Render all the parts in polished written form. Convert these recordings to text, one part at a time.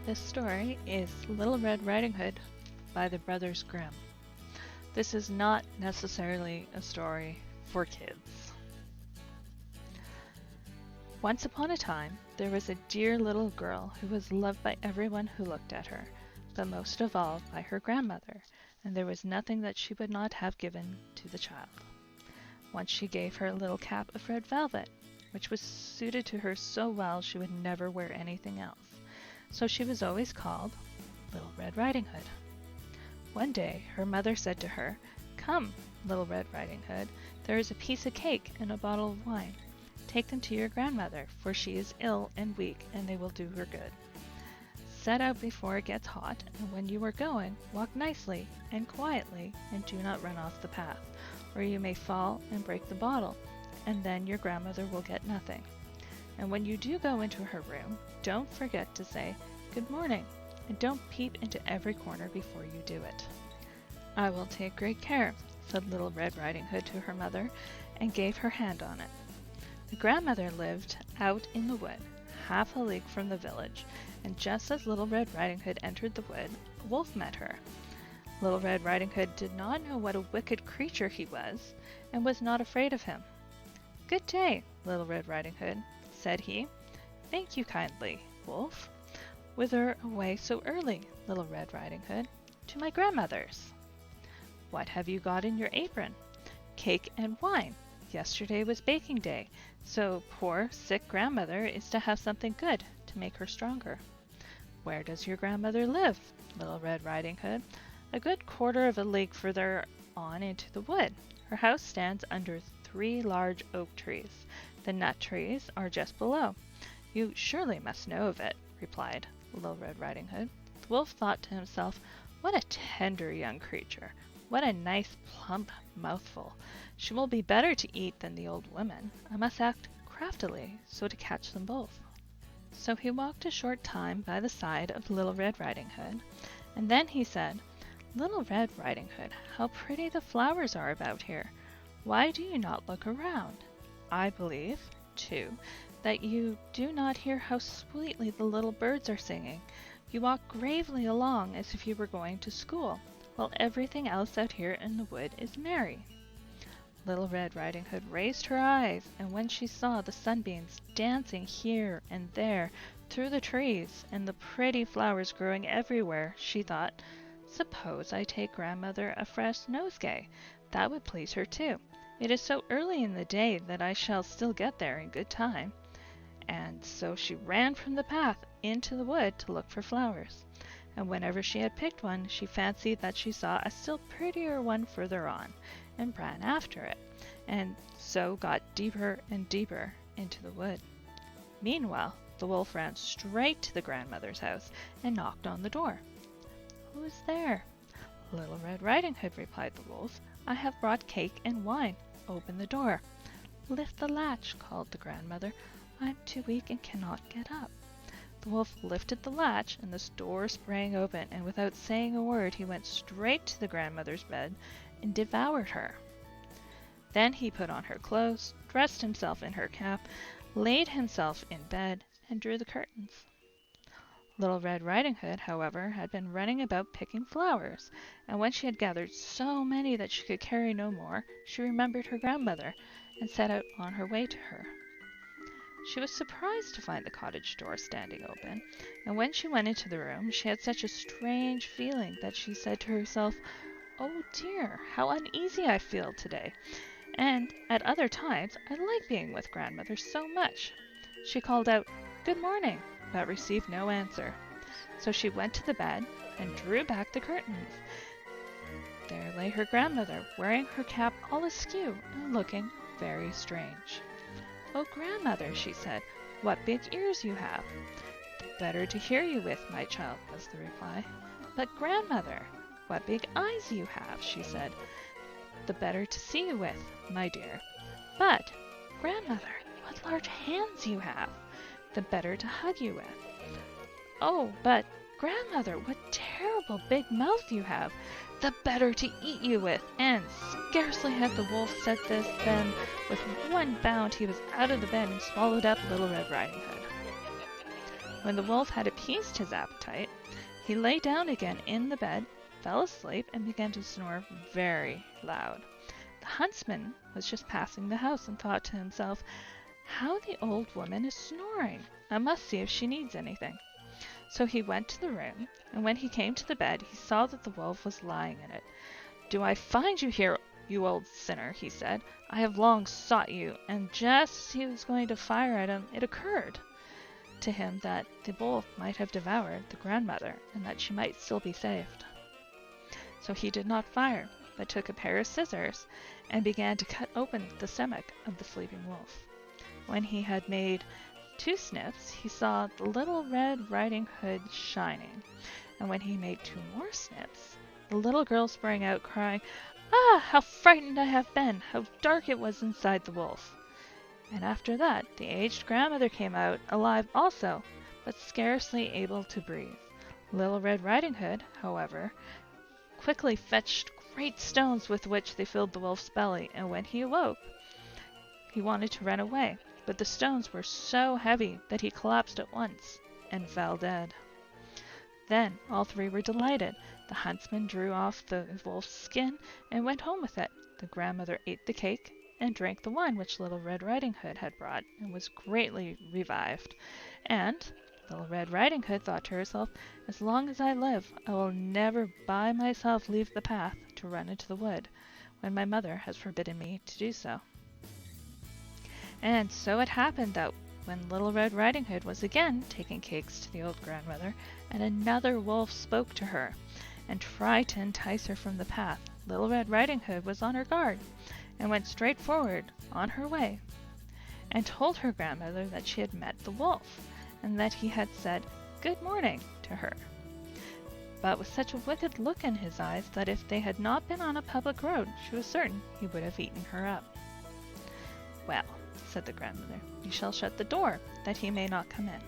This story is Little Red Riding Hood by the Brothers Grimm. This is not necessarily a story for kids. Once upon a time, there was a dear little girl who was loved by everyone who looked at her, but most of all by her grandmother, and there was nothing that she would not have given to the child. Once she gave her a little cap of red velvet, which was suited to her so well she would never wear anything else. So she was always called Little Red Riding Hood. One day her mother said to her, "Come, Little Red Riding Hood, there is a piece of cake and a bottle of wine. Take them to your grandmother, for she is ill and weak, and they will do her good. Set out before it gets hot, and when you are going, walk nicely and quietly, and do not run off the path, or you may fall and break the bottle, and then your grandmother will get nothing. And when you do go into her room, don't forget to say, 'Good morning,' and don't peep into every corner before you do it." "I will take great care," said Little Red Riding Hood to her mother, and gave her hand on it. The grandmother lived out in the wood, half a league from the village, and just as Little Red Riding Hood entered the wood, a wolf met her. Little Red Riding Hood did not know what a wicked creature he was, and was not afraid of him. "Good day, Little Red Riding Hood," said he. "Thank you kindly, wolf. Whither away so early, Little Red Riding Hood?" "To my grandmother's." "What have you got in your apron?" "Cake and wine. Yesterday was baking day, so poor sick grandmother is to have something good to make her stronger." "Where does your grandmother live, Little Red Riding Hood?" "A good quarter of a league further on into the wood. Her house stands under 3 large oak trees. The nut trees are just below. You surely must know of it," replied Little Red Riding Hood. The wolf thought to himself, "What a tender young creature! What a nice plump mouthful! She will be better to eat than the old woman. I must act craftily so to catch them both." So he walked a short time by the side of Little Red Riding Hood, and then he said, "Little Red Riding Hood, how pretty the flowers are about here! Why do you not look around? I believe, too, that you do not hear how sweetly the little birds are singing. You walk gravely along as if you were going to school, while everything else out here in the wood is merry." Little Red Riding Hood raised her eyes, and when she saw the sunbeams dancing here and there through the trees, and the pretty flowers growing everywhere, she thought, "Suppose I take grandmother a fresh nosegay? That would please her too. It is so early in the day that I shall still get there in good time." And so she ran from the path into the wood to look for flowers. And whenever she had picked one, she fancied that she saw a still prettier one further on, and ran after it, and so got deeper and deeper into the wood. Meanwhile, the wolf ran straight to the grandmother's house and knocked on the door. "Who is there?" "Little Red Riding Hood," replied the wolf. "I have brought cake and wine. Open the door." "Lift the latch," called the grandmother. "I'm too weak and cannot get up." The wolf lifted the latch, and the door sprang open, and without saying a word he went straight to the grandmother's bed and devoured her. Then he put on her clothes, dressed himself in her cap, laid himself in bed, and drew the curtains. Little Red Riding Hood, however, had been running about picking flowers, and when she had gathered so many that she could carry no more, she remembered her grandmother, and set out on her way to her. She was surprised to find the cottage door standing open, and when she went into the room she had such a strange feeling that she said to herself, "Oh dear, how uneasy I feel today, and at other times I like being with grandmother so much." She called out, "Good morning," but received no answer. So she went to the bed and drew back the curtains. There lay her grandmother, wearing her cap all askew and looking very strange. "Oh, grandmother," she said, "what big ears you have!" "The better to hear you with, my child," was the reply. "But grandmother, what big eyes you have!" she said. "The better to see you with, my dear." "But, grandmother, what large hands you have! The better to hug you with." "Oh, but, grandmother, what terrible big mouth you have! The better to eat you with." And scarcely had the wolf said this than, with one bound, he was out of the bed and swallowed up Little Red Riding Hood. When the wolf had appeased his appetite, he lay down again in the bed, fell asleep, and began to snore very loud. The huntsman was just passing the house and thought to himself, "How the old woman is snoring! I must see if she needs anything." So he went to the room, and when he came to the bed, he saw that the wolf was lying in it. "Do I find you here, you old sinner?" he said. "I have long sought you." And just as he was going to fire at him, it occurred to him that the wolf might have devoured the grandmother, and that she might still be saved. So he did not fire, but took a pair of scissors and began to cut open the stomach of the sleeping wolf. When he had made 2 snips, he saw the little Red Riding Hood shining, and when he made 2 more snips, the little girl sprang out, crying, "Ah, how frightened I have been! How dark it was inside the wolf!" And after that, the aged grandmother came out, alive also, but scarcely able to breathe. Little Red Riding Hood, however, quickly fetched great stones with which they filled the wolf's belly, and when he awoke, he wanted to run away, but the stones were so heavy that he collapsed at once and fell dead. Then all 3 were delighted. The huntsman drew off the wolf's skin and went home with it. The grandmother ate the cake and drank the wine which Little Red Riding Hood had brought, and was greatly revived. And Little Red Riding Hood thought to herself, "As long as I live, I will never by myself leave the path to run into the wood, when my mother has forbidden me to do so." And so it happened that when Little Red Riding Hood was again taking cakes to the old grandmother, and another wolf spoke to her and tried to entice her from the path, Little Red Riding Hood was on her guard, and went straight forward on her way, and told her grandmother that she had met the wolf, and that he had said "Good morning" to her, but with such a wicked look in his eyes that if they had not been on a public road, she was certain he would have eaten her up. "Well," said the grandmother, "you shall shut the door, that he may not come in."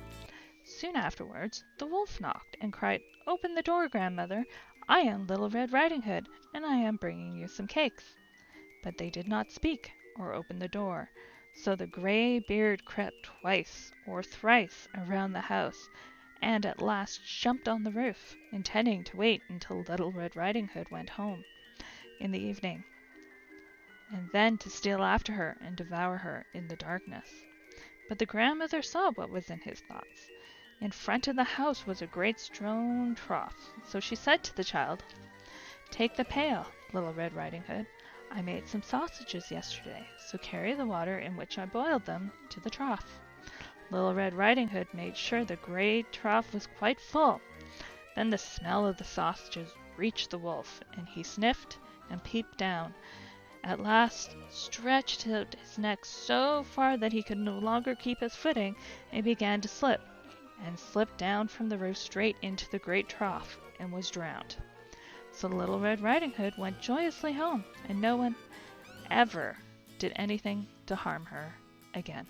Soon afterwards the wolf knocked and cried, "Open the door, grandmother. I am Little Red Riding Hood, and I am bringing you some cakes." But they did not speak or open the door, so the gray beard crept twice or thrice around the house, and at last jumped on the roof, intending to wait until Little Red Riding Hood went home in the evening, and then to steal after her and devour her in the darkness. But the grandmother saw what was in his thoughts. In front of the house was a great stone trough, so she said to the child, "Take the pail, Little Red Riding Hood. I made some sausages yesterday, so carry the water in which I boiled them to the trough." Little Red Riding Hood made sure the great trough was quite full. Then the smell of the sausages reached the wolf, and he sniffed and peeped down. At last stretched out his neck so far that he could no longer keep his footing, and began to slip, and slipped down from the roof straight into the great trough, and was drowned. So Little Red Riding Hood went joyously home, and no one ever did anything to harm her again.